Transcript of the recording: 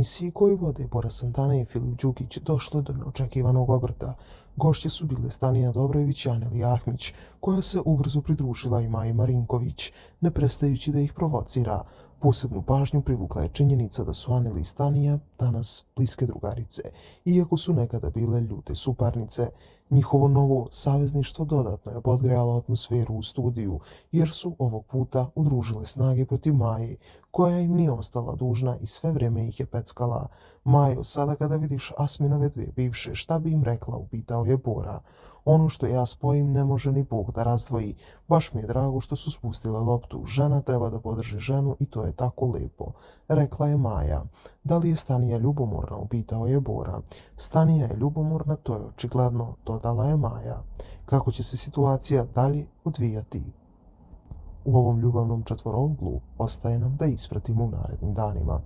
emisiji koju vode Bora Santana i Filip Đukić došlo do neočekivanog obrta. Gošće su bile Stanija Dobrojević i Anelija Ahmić, koja se ubrzo pridružila i Maji Marinković, ne prestajući da ih provocira. Posebnu pažnju privukla je činjenica da su Aneli i Stanija danas bliske drugarice, iako su nekada bile ljute suparnice. Njihovo novo savezništvo dodatno je podgrejalo atmosferu u studiju, jer su ovog puta udružile snage protiv Maje, koja im nije ostala dužna i sve vrijeme ih je peckala. Majo, sada kada vidiš Asminove dvije bivše, šta bi im rekla, upitao je Bora. Ono što ja spojim ne može ni Bog da razdvoji. Baš mi je drago što su spustile loptu. Žena treba da podrži ženu i to je tako lepo, rekla je Maja. Da li je Stanija ljubomorna, upitao je Bora. Stanija je ljubomorna, to je očigledno, dodala je Maja. Kako će se situacija dalje odvijati u ovom ljubavnom četvorouglu, ostaje nam da ispratimo u narednim danima.